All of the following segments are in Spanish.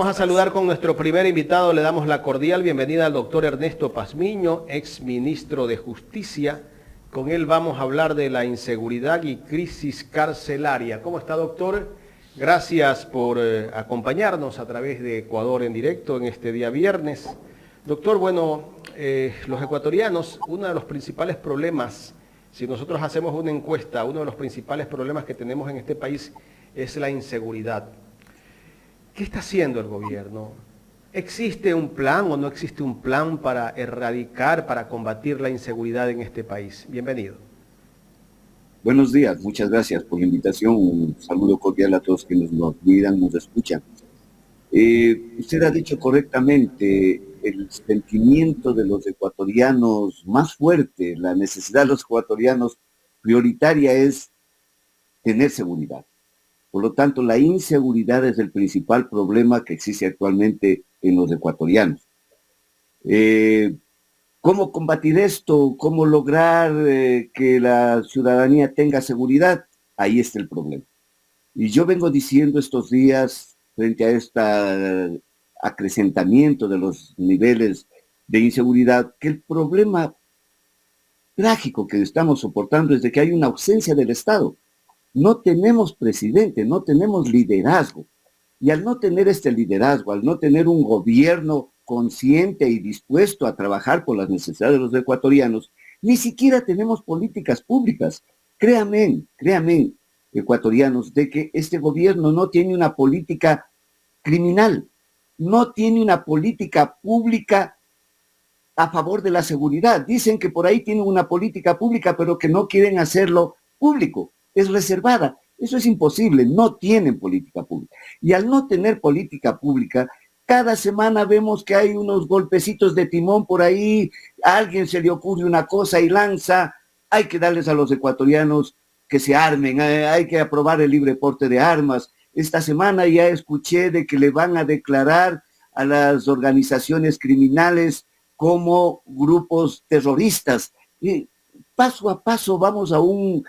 Vamos a saludar con nuestro primer invitado. Le damos la cordial bienvenida al doctor Ernesto Pazmiño, ex ministro de Justicia. Con él vamos a hablar de la inseguridad y crisis carcelaria. ¿Cómo está, doctor? Gracias por acompañarnos a través de Ecuador en directo en este día viernes. Doctor, bueno, los ecuatorianos, uno de los principales problemas, si nosotros hacemos una encuesta, uno de los principales problemas que tenemos en este país es la inseguridad. ¿Qué está haciendo el gobierno? ¿Existe un plan o no existe un plan para erradicar, para combatir la inseguridad en este país? Bienvenido. Buenos días, muchas gracias por la invitación. Un saludo cordial a todos quienes nos miran, nos escuchan. Usted ha dicho correctamente, el sentimiento de los ecuatorianos más fuerte, la necesidad de los ecuatorianos prioritaria es tener seguridad. Por lo tanto, la inseguridad es el principal problema que existe actualmente en los ecuatorianos. ¿Cómo combatir esto? ¿Cómo lograr que la ciudadanía tenga seguridad? Ahí está el problema. Y yo vengo diciendo estos días, frente a este acrecentamiento de los niveles de inseguridad, que el problema trágico que estamos soportando es de que hay una ausencia del Estado. No tenemos presidente, no tenemos liderazgo. Y al no tener este liderazgo, al no tener un gobierno consciente y dispuesto a trabajar por las necesidades de los ecuatorianos, ni siquiera tenemos políticas públicas. Créanme, ecuatorianos, de que este gobierno no tiene una política criminal, no tiene una política pública a favor de la seguridad. Dicen que por ahí tienen una política pública, pero que no quieren hacerlo público. Es reservada. Eso es imposible, no tienen política pública. Y al no tener política pública, cada semana vemos que hay unos golpecitos de timón por ahí, a alguien se le ocurre una cosa y lanza, hay que darles a los ecuatorianos que se armen, hay que aprobar el libre porte de armas. Esta semana ya escuché de que le van a declarar a las organizaciones criminales como grupos terroristas. Y paso a paso vamos a un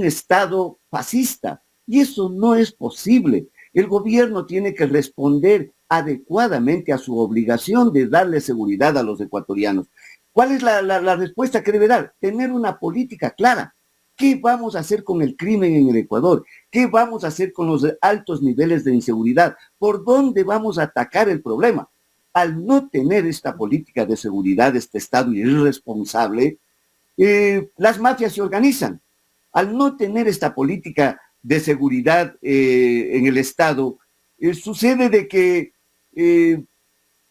Estado fascista, y eso no es posible. El gobierno tiene que responder adecuadamente a su obligación de darle seguridad a los ecuatorianos. ¿Cuál es la respuesta que debe dar? Tener una política clara. ¿Qué vamos a hacer con el crimen en el Ecuador? ¿Qué vamos a hacer con los altos niveles de inseguridad? ¿Por dónde vamos a atacar el problema? Al no tener esta política de seguridad, este Estado irresponsable, las mafias se organizan. Al no tener esta política de seguridad en el Estado, sucede de que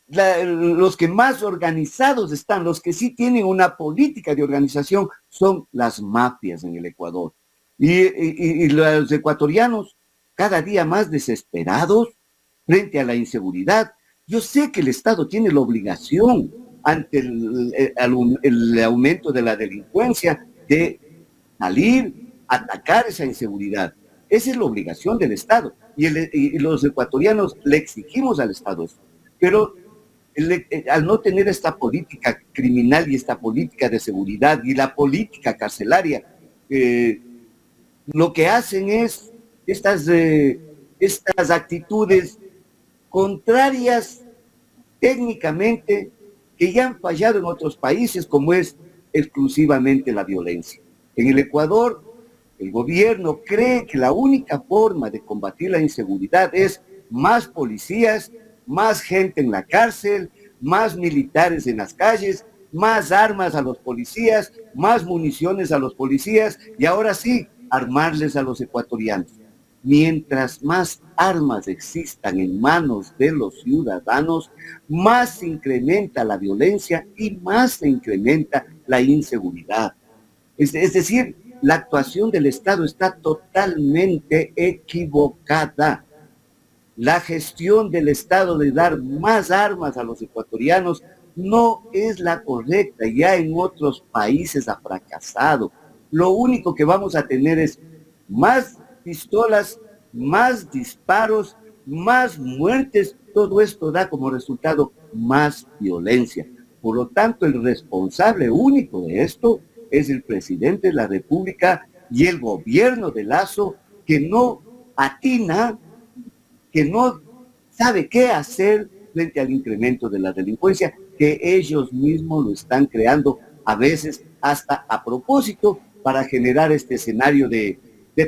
los que más organizados están, los que sí tienen una política de organización, son las mafias en el Ecuador. Y los ecuatorianos cada día más desesperados frente a la inseguridad. Yo sé que el Estado tiene la obligación ante el aumento de la delincuencia de salir, atacar esa inseguridad. Esa es la obligación del Estado. Y los ecuatorianos le exigimos al Estado eso. Pero al no tener esta política criminal y esta política de seguridad y la política carcelaria, lo que hacen es estas actitudes contrarias técnicamente que ya han fallado en otros países, como es exclusivamente la violencia. En el Ecuador, el gobierno cree que la única forma de combatir la inseguridad es más policías, más gente en la cárcel, más militares en las calles, más armas a los policías, más municiones a los policías y ahora sí, armarles a los ecuatorianos. Mientras más armas existan en manos de los ciudadanos, más se incrementa la violencia y más se incrementa la inseguridad. Es decir, la actuación del Estado está totalmente equivocada. La gestión del Estado de dar más armas a los ecuatorianos no es la correcta. Ya en otros países ha fracasado. Lo único que vamos a tener es más pistolas, más disparos, más muertes. Todo esto da como resultado más violencia. Por lo tanto, el responsable único de esto es el presidente de la República y el gobierno de Lasso, que no atina, que no sabe qué hacer frente al incremento de la delincuencia que ellos mismos lo están creando, a veces hasta a propósito, para generar este escenario de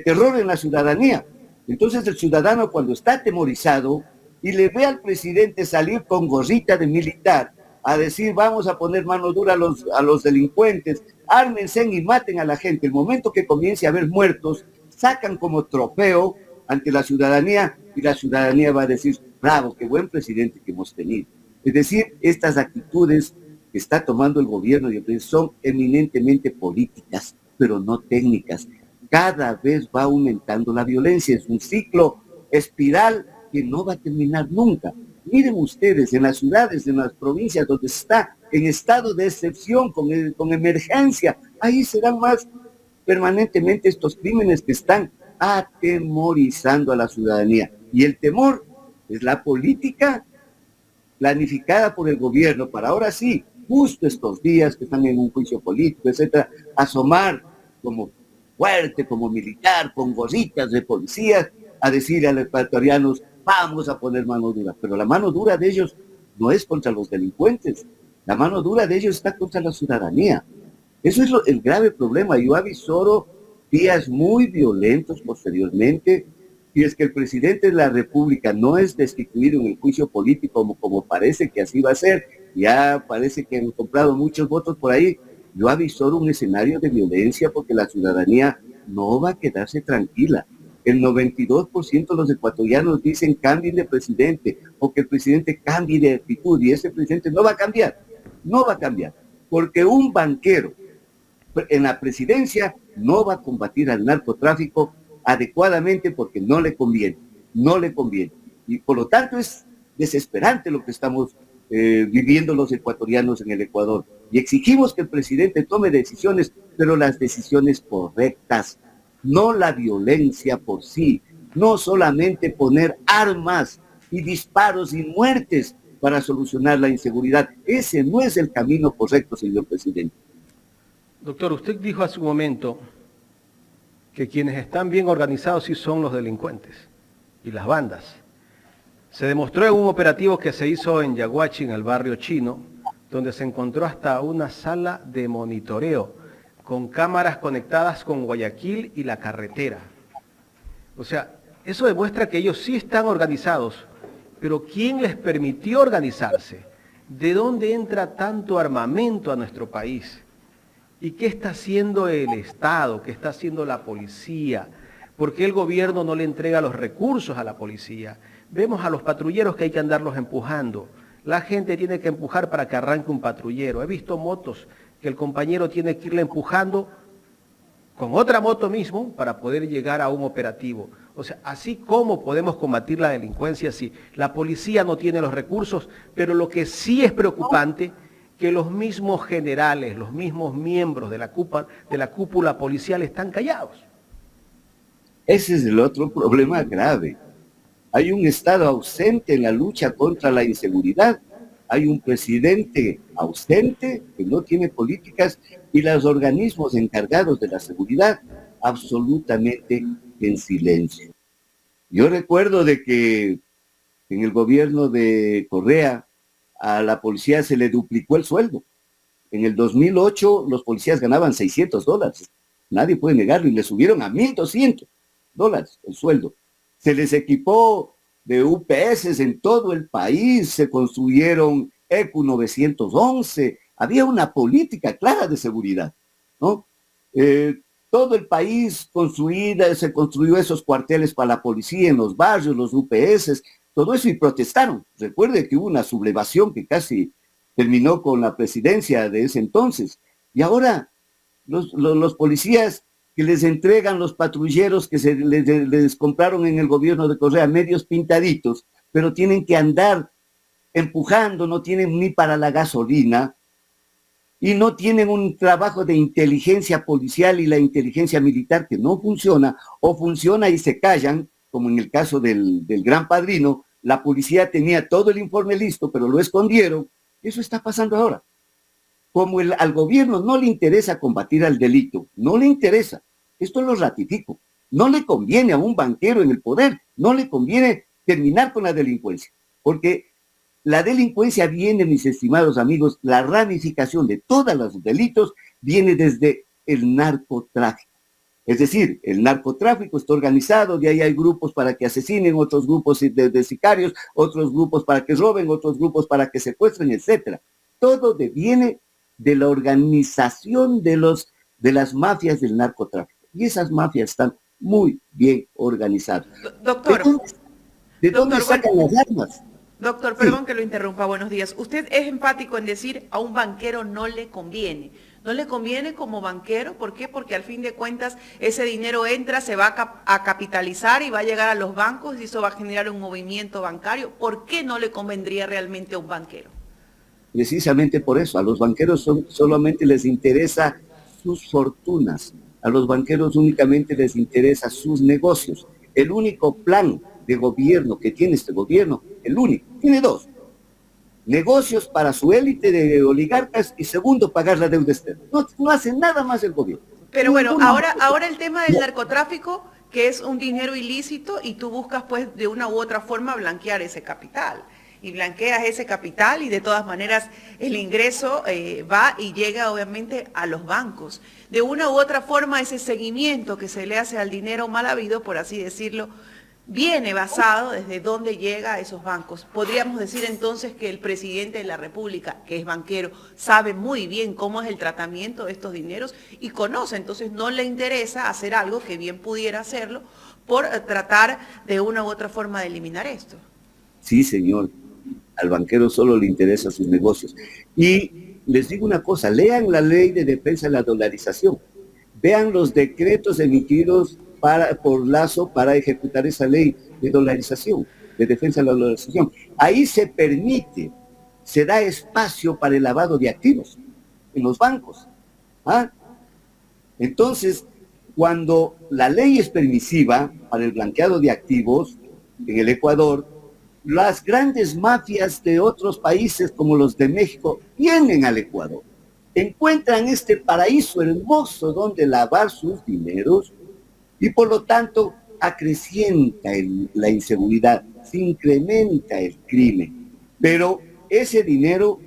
terror en la ciudadanía. Entonces el ciudadano, cuando está atemorizado y le ve al presidente salir con gorrita de militar a decir vamos a poner mano dura a los delincuentes, ármense y maten a la gente, el momento que comience a haber muertos, sacan como trofeo ante la ciudadanía y la ciudadanía va a decir, bravo, qué buen presidente que hemos tenido. Es decir, estas actitudes que está tomando el gobierno son eminentemente políticas, pero no técnicas. Cada vez va aumentando la violencia, es un ciclo espiral que no va a terminar nunca. Miren ustedes, en las ciudades, en las provincias donde está en estado de excepción, con emergencia, ahí serán más permanentemente estos crímenes que están atemorizando a la ciudadanía. Y el temor es la política planificada por el gobierno para ahora sí, justo estos días que están en un juicio político, etcétera, asomar como fuerte, como militar, con gorritas de policías, a decirle a los ecuatorianos, vamos a poner mano dura. Pero la mano dura de ellos no es contra los delincuentes, la mano dura de ellos está contra la ciudadanía. Eso es el grave problema. Yo avisoro días muy violentos posteriormente, y es que el presidente de la República no es destituido en el juicio político como parece que así va a ser, ya parece que han comprado muchos votos por ahí. Yo avisoro un escenario de violencia porque la ciudadanía no va a quedarse tranquila. El 92% de los ecuatorianos dicen cambien de presidente o que el presidente cambie de actitud, y ese presidente no va a cambiar, no va a cambiar, porque un banquero en la presidencia no va a combatir al narcotráfico adecuadamente porque no le conviene, no le conviene. Y por lo tanto es desesperante lo que estamos viviendo los ecuatorianos en el Ecuador. Y exigimos que el presidente tome decisiones, pero las decisiones correctas, no la violencia por sí, no solamente poner armas y disparos y muertes para solucionar la inseguridad. Ese no es el camino correcto, señor presidente. Doctor, usted dijo hace un momento que quienes están bien organizados sí son los delincuentes y las bandas. Se demostró en un operativo que se hizo en Yaguachi, en el barrio chino, donde se encontró hasta una sala de monitoreo con cámaras conectadas con Guayaquil y la carretera. O sea, eso demuestra que ellos sí están organizados, pero ¿quién les permitió organizarse? ¿De dónde entra tanto armamento a nuestro país? ¿Y qué está haciendo el Estado? ¿Qué está haciendo la policía? ¿Por qué el gobierno no le entrega los recursos a la policía? Vemos a los patrulleros que hay que andarlos empujando. La gente tiene que empujar para que arranque un patrullero. He visto motos que el compañero tiene que irle empujando con otra moto mismo para poder llegar a un operativo. O sea, así como podemos combatir la delincuencia si la policía no tiene los recursos, pero lo que sí es preocupante, que los mismos generales, los mismos miembros de la cúpula policial están callados. Ese es el otro problema grave. Hay un Estado ausente en la lucha contra la inseguridad. Hay un presidente ausente que no tiene políticas y los organismos encargados de la seguridad absolutamente en silencio. Yo recuerdo de que en el gobierno de Correa a la policía se le duplicó el sueldo. En el 2008 los policías ganaban $600. Nadie puede negarlo, y le subieron a $1,200 el sueldo. Se les equipó de UPS en todo el país, se construyeron ECU 911, había una política clara de seguridad, ¿no? Todo el país se construyó esos cuarteles para la policía en los barrios, los UPS, todo eso, y protestaron. Recuerde que hubo una sublevación que casi terminó con la presidencia de ese entonces. Y ahora los policías que les entregan los patrulleros que les compraron en el gobierno de Correa, medios pintaditos, pero tienen que andar empujando, no tienen ni para la gasolina, y no tienen un trabajo de inteligencia policial y la inteligencia militar que no funciona, o funciona y se callan, como en el caso del Gran Padrino. La policía tenía todo el informe listo, pero lo escondieron. Eso está pasando ahora. Como al gobierno no le interesa combatir al delito, no le interesa, esto lo ratifico, no le conviene a un banquero en el poder, no le conviene terminar con la delincuencia, porque la delincuencia viene, mis estimados amigos, la ramificación de todos los delitos viene desde el narcotráfico. Es decir, el narcotráfico está organizado, de ahí hay grupos para que asesinen, otros grupos de sicarios, otros grupos para que roben, otros grupos para que secuestren, etcétera. Todo viene de la organización de las mafias del narcotráfico. Y esas mafias están muy bien organizadas. Doctor, ¿De dónde sacan las armas? Doctor, perdón que lo interrumpa, buenos días. Usted es empático en decir a un banquero no le conviene. No le conviene como banquero, ¿por qué? Porque al fin de cuentas ese dinero entra, se va a capitalizar y va a llegar a los bancos y eso va a generar un movimiento bancario. ¿Por qué no le convendría realmente a un banquero? Precisamente por eso, a los banqueros solamente les interesa sus fortunas, a los banqueros únicamente les interesa sus negocios. El único plan de gobierno que tiene este gobierno, el único, tiene dos: negocios para su élite de oligarcas y segundo, pagar la deuda externa. No hace nada más el gobierno. Pero bueno, ahora el tema del narcotráfico, que es un dinero ilícito y tú buscas pues de una u otra forma blanquear ese capital. Y blanqueas ese capital y de todas maneras el ingreso va y llega obviamente a los bancos. De una u otra forma ese seguimiento que se le hace al dinero mal habido, por así decirlo, viene basado desde dónde llega a esos bancos. Podríamos decir entonces que el presidente de la República, que es banquero, sabe muy bien cómo es el tratamiento de estos dineros y conoce, entonces no le interesa hacer algo que bien pudiera hacerlo por tratar de una u otra forma de eliminar esto. Sí, señor. Al banquero solo le interesan sus negocios. Y les digo una cosa, lean la ley de defensa de la dolarización, vean los decretos emitidos por Lazo para ejecutar esa ley de dolarización, de defensa de la dolarización. Ahí se permite, se da espacio para el lavado de activos en los bancos. ¿Ah? Entonces, cuando la ley es permisiva para el blanqueado de activos en el Ecuador, las grandes mafias de otros países como los de México vienen al Ecuador, encuentran este paraíso hermoso donde lavar sus dineros y por lo tanto acrecienta la inseguridad, se incrementa el crimen, pero ese dinero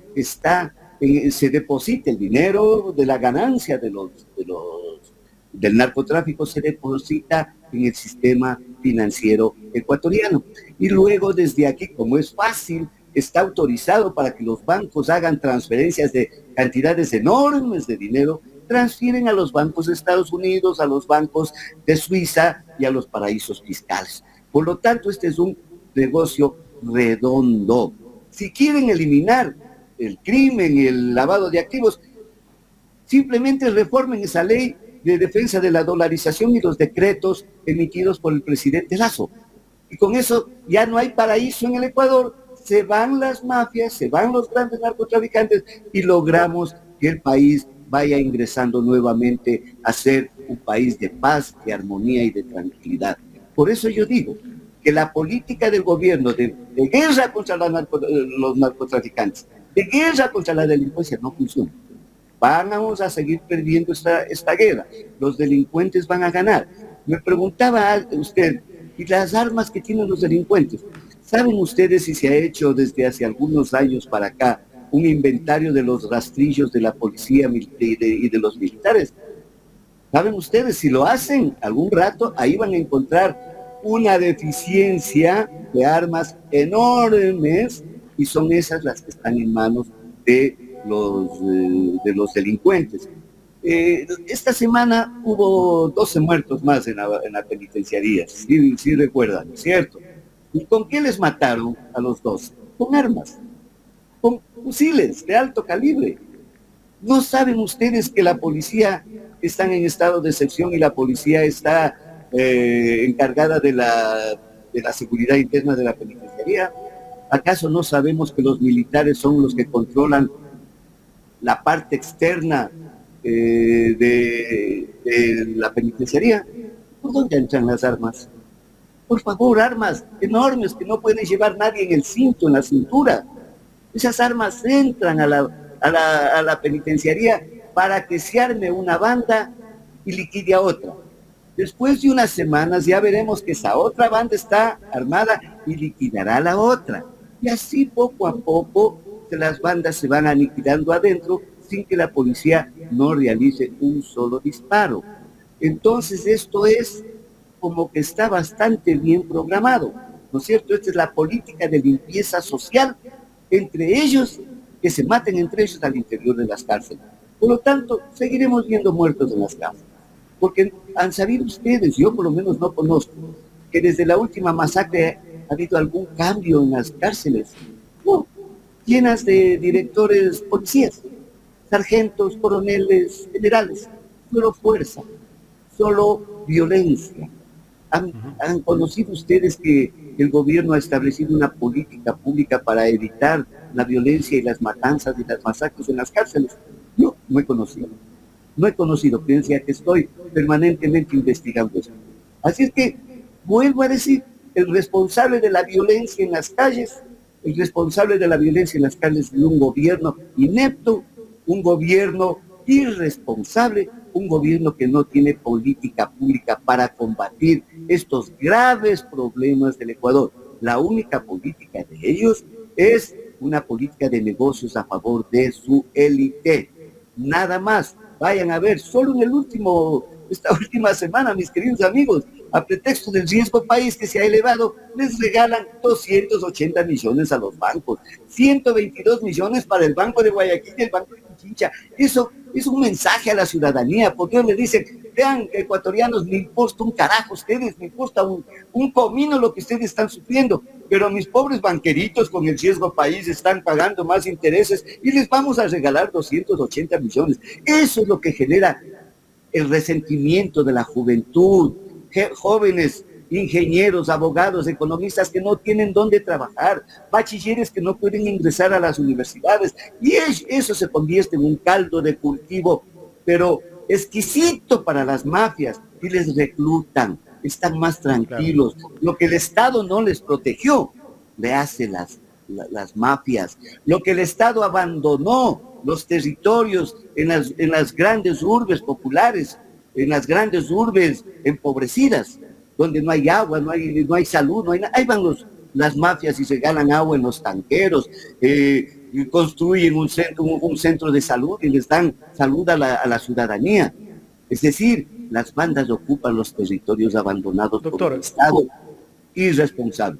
se deposita, el dinero de la ganancia del narcotráfico se deposita en el sistema financiero ecuatoriano. Y luego desde aquí, como es fácil, está autorizado para que los bancos hagan transferencias de cantidades enormes de dinero, transfieren a los bancos de Estados Unidos, a los bancos de Suiza y a los paraísos fiscales. Por lo tanto, este es un negocio redondo. Si quieren eliminar el crimen, el lavado de activos, simplemente reformen esa ley de defensa de la dolarización y los decretos emitidos por el presidente Lazo. Y con eso ya no hay paraíso en el Ecuador, se van las mafias, se van los grandes narcotraficantes y logramos que el país vaya ingresando nuevamente a ser un país de paz, de armonía y de tranquilidad. Por eso yo digo que la política del gobierno de guerra contra los narcotraficantes, de guerra contra la delincuencia no funciona. Vamos a seguir perdiendo esta guerra. Los delincuentes van a ganar. Me preguntaba usted, ¿y las armas que tienen los delincuentes? ¿Saben ustedes si se ha hecho desde hace algunos años para acá un inventario de los rastrillos de la policía y de los militares? ¿Saben ustedes? Si lo hacen algún rato, ahí van a encontrar una deficiencia de armas enormes y son esas las que están en manos de los delincuentes. Esta semana hubo 12 muertos más en la penitenciaría, sí recuerdan, ¿cierto? ¿Y con qué les mataron a los 12? Con armas, con fusiles de alto calibre. ¿No saben ustedes que la policía está en estado de excepción y la policía está encargada de la seguridad interna de la penitenciaría? ¿Acaso no sabemos que los militares son los que controlan la parte externa de la penitenciaría? ¿Por dónde entran las armas? Por favor, armas enormes que no puede llevar nadie en el cinto, en la cintura. Esas armas entran a la penitenciaría para que se arme una banda y liquide a otra. Después de unas semanas ya veremos que esa otra banda está armada y liquidará a la otra. Y así poco a poco las bandas se van aniquilando adentro sin que la policía no realice un solo disparo. Entonces esto es como que está bastante bien programado, ¿no es cierto? Esta es la política de limpieza social entre ellos, que se maten entre ellos al interior de las cárceles. Por lo tanto, seguiremos viendo muertos en las cárceles. Porque han sabido ustedes, yo por lo menos no conozco, que desde la última masacre ha habido algún cambio en las cárceles. No, llenas de directores policías, sargentos, coroneles, generales, solo fuerza, solo violencia. ¿Han conocido ustedes que el gobierno ha establecido una política pública para evitar la violencia y las matanzas y las masacres en las cárceles? Yo no he conocido. No he conocido, piensa que estoy permanentemente investigando esto. Así es que, vuelvo a decir, el responsable de la violencia en las calles, el responsable de la violencia en las calles es un gobierno inepto, un gobierno irresponsable, un gobierno que no tiene política pública para combatir estos graves problemas del Ecuador. La única política de ellos es una política de negocios a favor de su élite. Nada más. Vayan a ver, solo en esta última semana, mis queridos amigos, a pretexto del riesgo país que se ha elevado, les regalan 280 millones a los bancos, 122 millones para el Banco de Guayaquil y el Banco de Pichincha. Eso es un mensaje a la ciudadanía, porque ellos le dicen, vean, ecuatorianos, me importa un carajo ustedes, me importa un comino lo que ustedes están sufriendo, pero mis pobres banqueritos con el riesgo país están pagando más intereses y les vamos a regalar 280 millones. Eso es lo que genera el resentimiento de la juventud, jóvenes ingenieros, abogados, economistas que no tienen dónde trabajar, bachilleres que no pueden ingresar a las universidades, y eso se convierte en un caldo de cultivo, pero exquisito para las mafias, y les reclutan, están más tranquilos. Claro. Lo que el Estado no les protegió, le hace las mafias. Lo que el Estado abandonó, los territorios en las grandes urbes populares, en las grandes urbes empobrecidas, donde no hay agua, no hay salud, no hay nada. Ahí van las mafias y se ganan agua en los tanqueros, y construyen un centro de salud y les dan salud a la ciudadanía. Es decir, las bandas ocupan los territorios abandonados por el Estado irresponsable.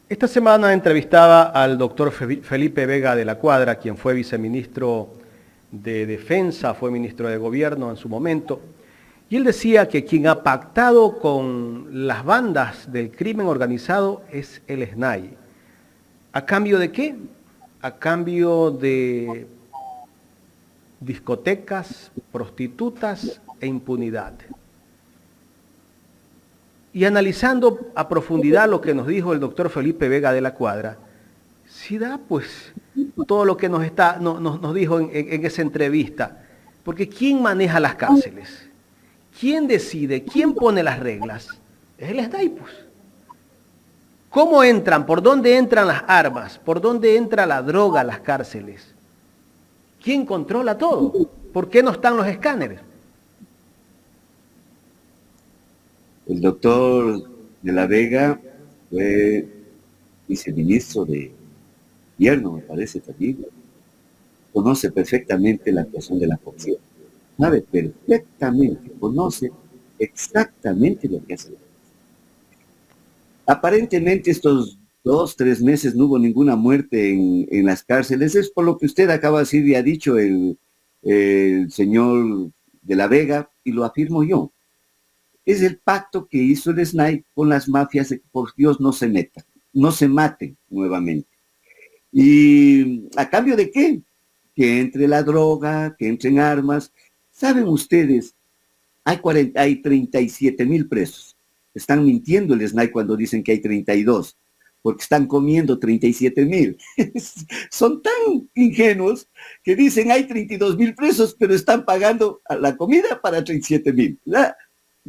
Esta semana entrevistaba al doctor Felipe Vega de la Cuadra, quien fue viceministro de Defensa, fue ministro de Gobierno en su momento, y él decía que quien ha pactado con las bandas del crimen organizado es el SNAI. ¿A cambio de qué? A cambio de discotecas, prostitutas e impunidad. Y analizando a profundidad lo que nos dijo el doctor Felipe Vega de la Cuadra, sí da pues todo lo que nos dijo en esa entrevista. Porque ¿quién maneja las cárceles? ¿Quién decide? ¿Quién pone las reglas? Es el SNAI, pues. ¿Cómo entran? ¿Por dónde entran las armas? ¿Por dónde entra la droga a las cárceles? ¿Quién controla todo? ¿Por qué no están los escáneres? El doctor de la Vega fue viceministro de Gobierno, me parece también. Conoce perfectamente la actuación de la policía. Sabe perfectamente, conoce exactamente lo que hace. Aparentemente estos 2-3 meses no hubo ninguna muerte en las cárceles. Es por lo que usted acaba de decir y ha dicho el señor de la Vega, y lo afirmo yo. Es el pacto que hizo el SNAI con las mafias de que por Dios no se metan, no se maten nuevamente. ¿Y a cambio de qué? Que entre la droga, que entren armas. ¿Saben ustedes? Hay 37,000 presos. Están mintiendo el SNAI cuando dicen que hay 32, porque están comiendo 37,000. Son tan ingenuos que dicen hay 32,000 presos, pero están pagando la comida para 37,000.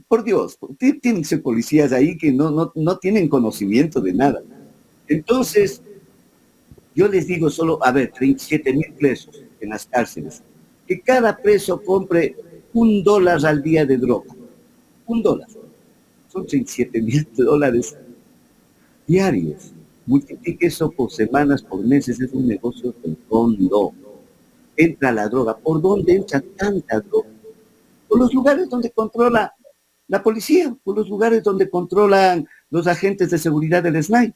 Por Dios, tienen que ser policías ahí que no tienen conocimiento de nada. Entonces, yo les digo solo, 37,000 presos en las cárceles. Que cada preso compre $1 al día de droga. $1. Son $37,000. diarios. Multiplique eso por semanas, por meses, es un negocio redondo. Entra la droga. ¿Por dónde entra tanta droga? Por los lugares donde controla la policía, por los lugares donde controlan los agentes de seguridad del SNAI.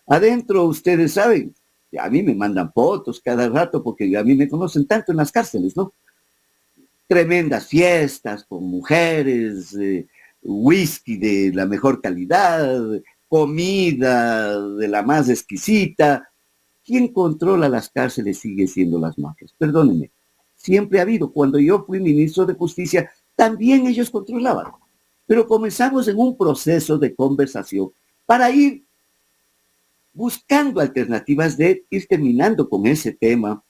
Adentro, ustedes saben, a mí me mandan fotos cada rato porque a mí me conocen tanto en las cárceles, ¿no? Tremendas fiestas con mujeres, whisky de la mejor calidad, comida de la más exquisita. ¿Quién controla las cárceles? Sigue siendo las mafias. Perdónenme, siempre ha habido. Cuando yo fui ministro de Justicia, también ellos controlaban. Pero comenzamos en un proceso de conversación para ir buscando alternativas de ir terminando con ese tema.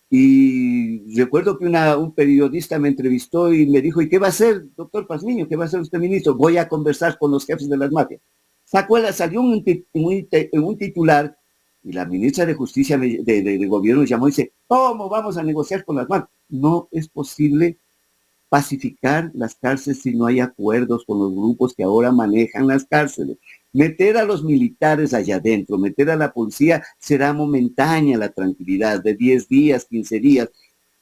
Y recuerdo que un periodista me entrevistó y me dijo, ¿y qué va a hacer, doctor Pazmiño? ¿Qué va a hacer usted, ministro? Voy a conversar con los jefes de las mafias. Salió un titular y la ministra de Justicia de Gobierno llamó y dice, ¿cómo vamos a negociar con las mafias? No es posible pacificar las cárceles si no hay acuerdos con los grupos que ahora manejan las cárceles. Meter a los militares allá adentro, meter a la policía, será momentánea la tranquilidad de 10 días, 15 días.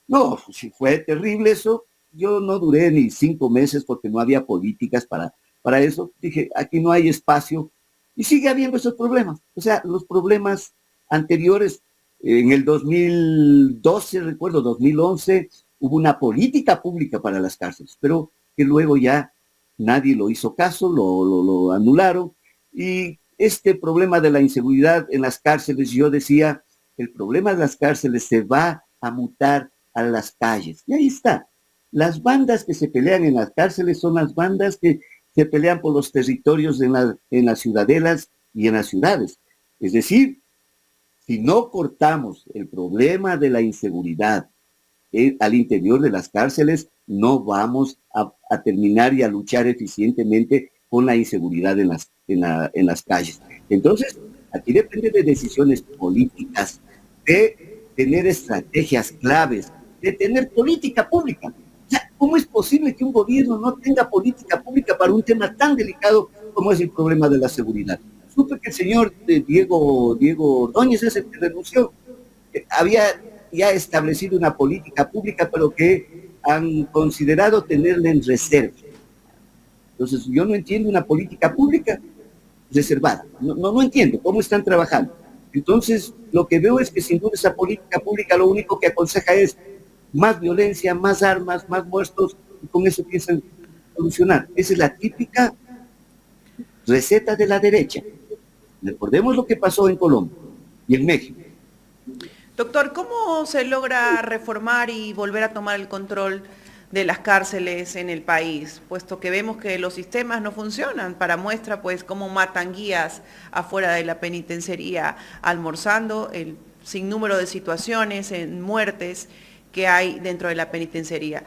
No, si fue terrible eso, yo no duré ni 5 meses porque no había políticas para eso. Dije, aquí no hay espacio y sigue habiendo esos problemas. O sea, los problemas anteriores, en el 2012, recuerdo, 2011, hubo una política pública para las cárceles, pero que luego ya nadie lo hizo caso, lo anularon. Y este problema de la inseguridad en las cárceles, yo decía, el problema de las cárceles se va a mutar a las calles. Y ahí está. Las bandas que se pelean en las cárceles son las bandas que se pelean por los territorios en las ciudadelas y en las ciudades. Es decir, si no cortamos el problema de la inseguridad al interior de las cárceles, no vamos a terminar y a luchar eficientemente con la inseguridad en las calles. Entonces, aquí depende de decisiones políticas, de tener estrategias claves, de tener política pública. O sea, ¿cómo es posible que un gobierno no tenga política pública para un tema tan delicado como es el problema de la seguridad? Supe que el señor Diego Ordóñez es el que renunció. Había ya establecido una política pública, pero que han considerado tenerla en reserva. Entonces, yo no entiendo una política pública reservada. No entiendo cómo están trabajando. Entonces, lo que veo es que sin duda esa política pública lo único que aconseja es más violencia, más armas, más muertos, y con eso piensan solucionar. Esa es la típica receta de la derecha. Recordemos lo que pasó en Colombia y en México. Doctor, ¿cómo se logra reformar y volver a tomar el control de las cárceles en el país? Puesto que vemos que los sistemas no funcionan. Para muestra, pues, cómo matan guías afuera de la penitenciaría, almorzando, el sinnúmero de situaciones, en muertes que hay dentro de la penitenciaría.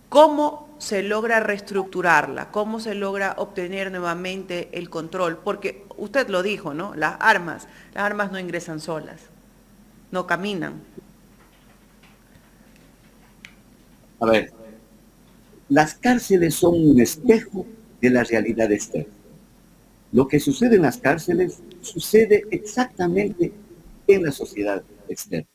¿Cómo se logra reestructurarla? ¿Cómo se logra obtener nuevamente el control? Porque usted lo dijo, ¿no? Las armas no ingresan solas. No caminan. A ver, las cárceles son un espejo de la realidad externa. Lo que sucede en las cárceles sucede exactamente en la sociedad externa.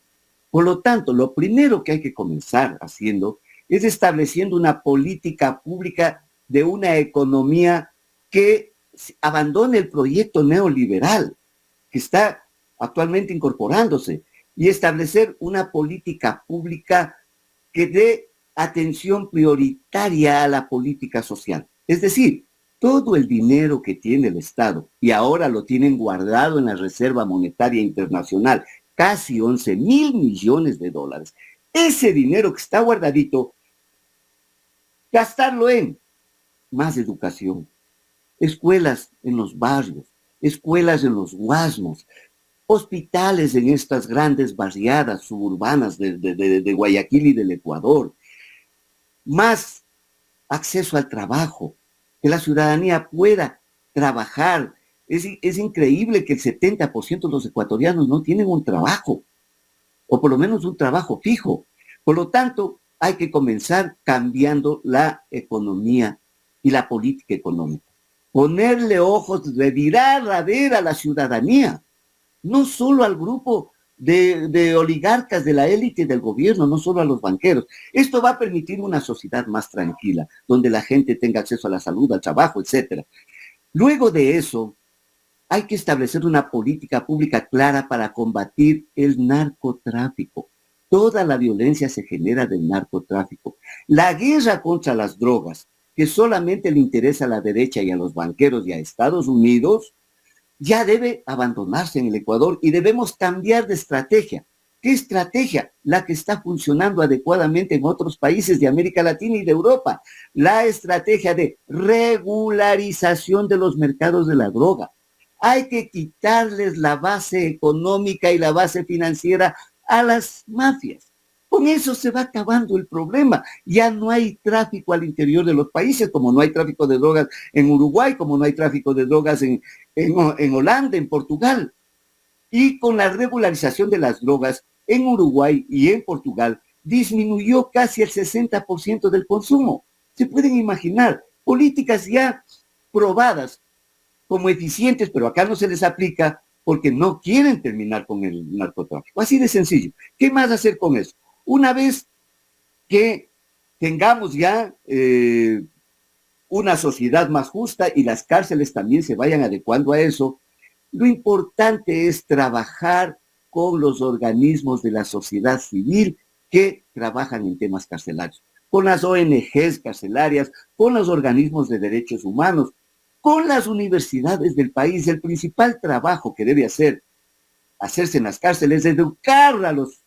Por lo tanto, lo primero que hay que comenzar haciendo es estableciendo una política pública de una economía que abandone el proyecto neoliberal que está actualmente incorporándose, y establecer una política pública que dé atención prioritaria a la política social. Es decir, todo el dinero que tiene el Estado, y ahora lo tienen guardado en la Reserva Monetaria Internacional, casi 11.000 millones de dólares, ese dinero que está guardadito, gastarlo en más educación, escuelas en los barrios, escuelas en los guasmos, hospitales en estas grandes barriadas suburbanas de Guayaquil y del Ecuador, más acceso al trabajo, que la ciudadanía pueda trabajar. Es increíble que el 70% de los ecuatorianos no tienen un trabajo, o por lo menos un trabajo fijo. Por lo tanto, hay que comenzar cambiando la economía y la política económica. ponerle ojos, revirar a ver a la ciudadanía, no solo al grupo de oligarcas de la élite del gobierno, no solo a los banqueros. Esto va a permitir una sociedad más tranquila, donde la gente tenga acceso a la salud, al trabajo, etcétera. Luego de eso, hay que establecer una política pública clara para combatir el narcotráfico. Toda la violencia se genera del narcotráfico. La guerra contra las drogas, que solamente le interesa a la derecha y a los banqueros y a Estados Unidos, ya debe abandonarse en el Ecuador y debemos cambiar de estrategia. ¿Qué estrategia? La que está funcionando adecuadamente en otros países de América Latina y de Europa. La estrategia de regularización de los mercados de la droga. Hay que quitarles la base económica y la base financiera a las mafias. Con eso se va acabando el problema. Ya no hay tráfico al interior de los países, como no hay tráfico de drogas en Uruguay, como no hay tráfico de drogas en Holanda, en Portugal. Y con la regularización de las drogas en Uruguay y en Portugal, disminuyó casi el 60% del consumo. Se pueden imaginar, políticas ya probadas como eficientes, pero acá no se les aplica porque no quieren terminar con el narcotráfico. Así de sencillo. ¿Qué más hacer con eso? Una vez que tengamos ya una sociedad más justa y las cárceles también se vayan adecuando a eso, lo importante es trabajar con los organismos de la sociedad civil que trabajan en temas carcelarios, con las ONGs carcelarias, con los organismos de derechos humanos, con las universidades del país. El principal trabajo que debe hacerse en las cárceles es educar a los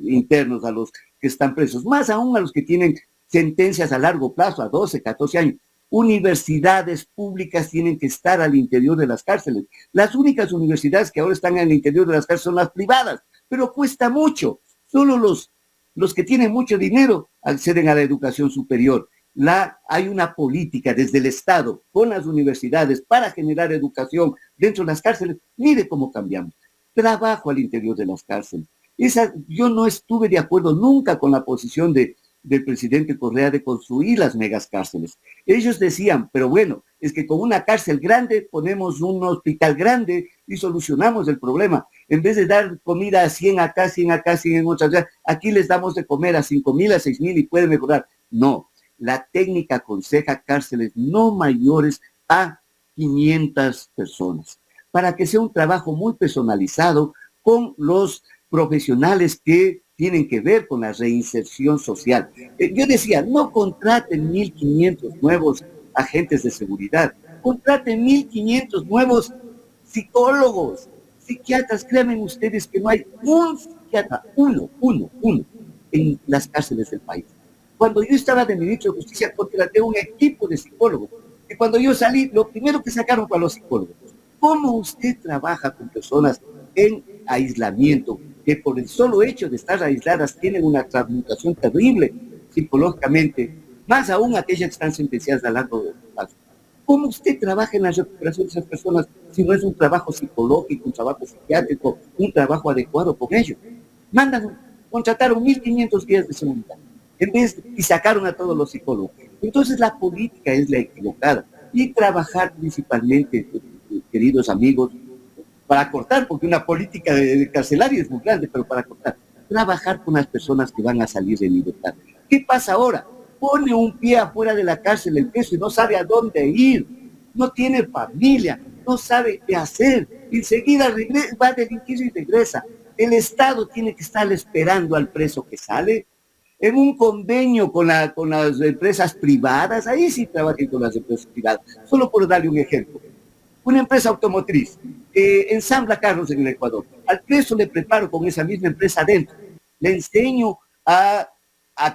internos, a los que están presos, más aún a los que tienen sentencias a largo plazo, a 12, 14 años. Universidades públicas tienen que estar al interior de las cárceles. Las únicas universidades que ahora están al interior de las cárceles son las privadas, pero cuesta mucho. Solo los que tienen mucho dinero acceden a la educación superior. Hay una política desde el Estado con las universidades para generar educación dentro de las cárceles. Mire cómo cambiamos. Trabajo al interior de las cárceles. Yo no estuve de acuerdo nunca con la posición del presidente Correa de construir las megas cárceles. Ellos decían, pero bueno, es que con una cárcel grande ponemos un hospital grande y solucionamos el problema. En vez de dar comida a 100 acá, 100 acá, 100 en otras, aquí les damos de comer a 5,000, a 6,000 y puede mejorar. No. La técnica aconseja cárceles no mayores a 500 personas, para que sea un trabajo muy personalizado con los profesionales que tienen que ver con la reinserción social. Yo decía, no contraten 1,500 nuevos agentes de seguridad, contraten 1,500 nuevos psicólogos, psiquiatras. Créanme ustedes que no hay un psiquiatra, uno, en las cárceles del país. Cuando yo estaba de ministro de Justicia, contraté un equipo de psicólogos. Y cuando yo salí, lo primero que sacaron fue a los psicólogos. ¿Cómo usted trabaja con personas en aislamiento, que por el solo hecho de estar aisladas tienen una transmutación terrible psicológicamente, más aún aquellas que están sentenciadas a largo plazo? ¿Cómo usted trabaja en la recuperación de esas personas si no es un trabajo psicológico, un trabajo psiquiátrico, un trabajo adecuado con ellos? Contrataron 1,500 días de seguridad. Y sacaron a todos los psicólogos. Entonces la política es la equivocada. Y trabajar principalmente, queridos amigos, para cortar, porque una política de carcelaria es muy grande, pero para cortar, trabajar con las personas que van a salir de libertad. ¿Qué pasa ahora? Pone un pie afuera de la cárcel el preso y no sabe a dónde ir, no tiene familia, no sabe qué hacer, enseguida va a delinquir y regresa. El Estado tiene que estar esperando al preso que sale, en un convenio con las empresas privadas. Ahí sí trabajen con las empresas privadas. Solo por darle un ejemplo. Una empresa automotriz ensambla carros en el Ecuador. Al preso le preparo con esa misma empresa adentro. Le enseño a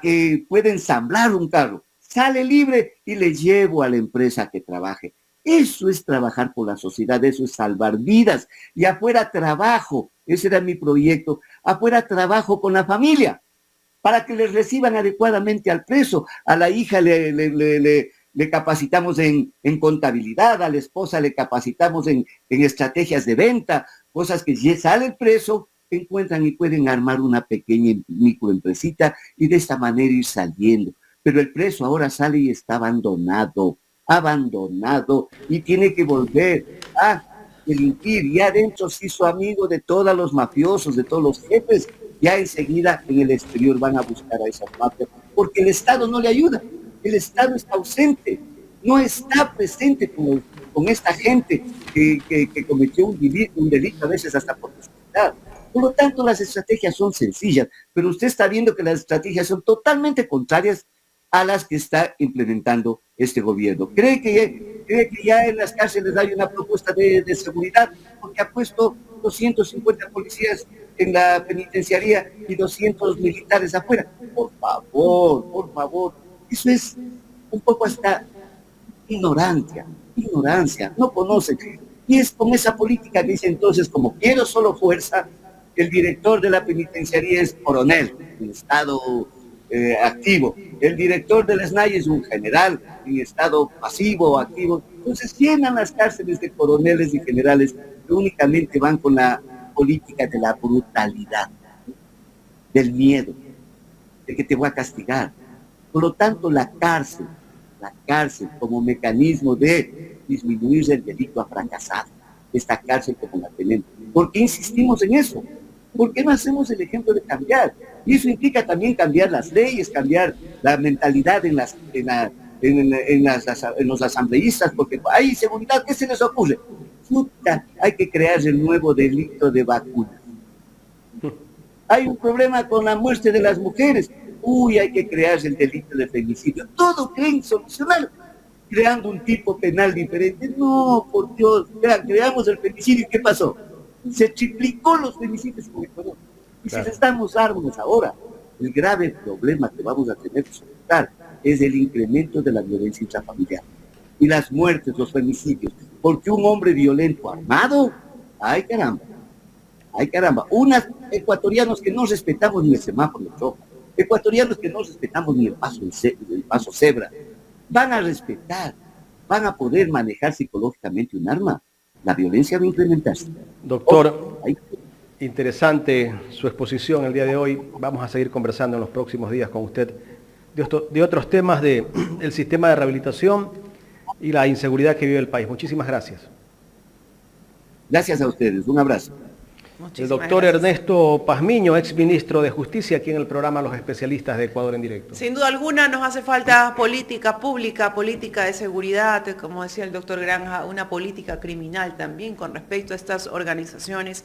que pueda ensamblar un carro. Sale libre y le llevo a la empresa que trabaje. Eso es trabajar por la sociedad, eso es salvar vidas. Y afuera trabajo, ese era mi proyecto, afuera trabajo con la familia, para que les reciban adecuadamente al preso. A la hija le capacitamos en contabilidad, a la esposa le capacitamos en estrategias de venta, cosas que ya sale el preso, encuentran y pueden armar una pequeña microempresita y de esta manera ir saliendo. Pero el preso ahora sale y está abandonado. abandonado y tiene que volver a delinquir. Ya adentro se hizo amigo de todos los mafiosos, de todos los jefes. Ya enseguida en el exterior van a buscar a esas mafias, porque el Estado no le ayuda. El Estado está ausente, no está presente con esta gente que cometió un delito a veces hasta por necesidad. Por lo tanto, las estrategias son sencillas, pero usted está viendo que las estrategias son totalmente contrarias a las que está implementando este gobierno. ¿Cree que ya en las cárceles hay una propuesta de seguridad? Porque ha puesto 250 policías en la penitenciaría y 200 militares afuera. Por favor. Eso es un poco hasta ignorancia, no conocen. Y es con esa política que dice entonces, como quiero solo fuerza, el director de la penitenciaría es coronel, en estado activo. El director del SNAI es un general en estado pasivo o activo. Entonces llenan las cárceles de coroneles y generales que únicamente van con la política de la brutalidad, del miedo, de que te voy a castigar. Por lo tanto, la cárcel como mecanismo de disminuir el delito ha fracasado. Esta cárcel como la tenemos. ¿Por qué insistimos en eso? ¿Por qué no hacemos el ejemplo de cambiar? Y eso implica también cambiar las leyes, cambiar la mentalidad en los asambleístas, porque hay inseguridad. ¿Qué se les ocurre? Puta, hay que crear el nuevo delito de vacunas. Hay un problema con la muerte de las mujeres. Uy, hay que crear el delito de femicidio. Todo creen solucionar, creando un tipo penal diferente. No, por Dios, creamos el femicidio. ¿Qué pasó? Se triplicó los femicidios en Ecuador. Y si les damos armas ahora, el grave problema que vamos a tener que soportar es el incremento de la violencia intrafamiliar. Y las muertes, los femicidios. Porque un hombre violento armado, ay caramba, unos ecuatorianos que no respetamos ni el semáforo rojo, ecuatorianos que no respetamos ni el paso cebra, van a respetar, van a poder manejar psicológicamente un arma. La violencia va a incrementarse. Doctor, interesante su exposición el día de hoy. Vamos a seguir conversando en los próximos días con usted de otros temas del sistema de rehabilitación y la inseguridad que vive el país. Muchísimas gracias. Gracias a ustedes. Un abrazo. El doctor Ernesto Pazmiño, ex ministro de Justicia, aquí en el programa Los Especialistas de Ecuador en Directo. Sin duda alguna nos hace falta política pública, política de seguridad, como decía el doctor Granja, una política criminal también con respecto a estas organizaciones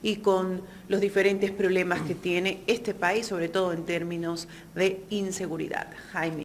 y con los diferentes problemas que tiene este país, sobre todo en términos de inseguridad. Jaime.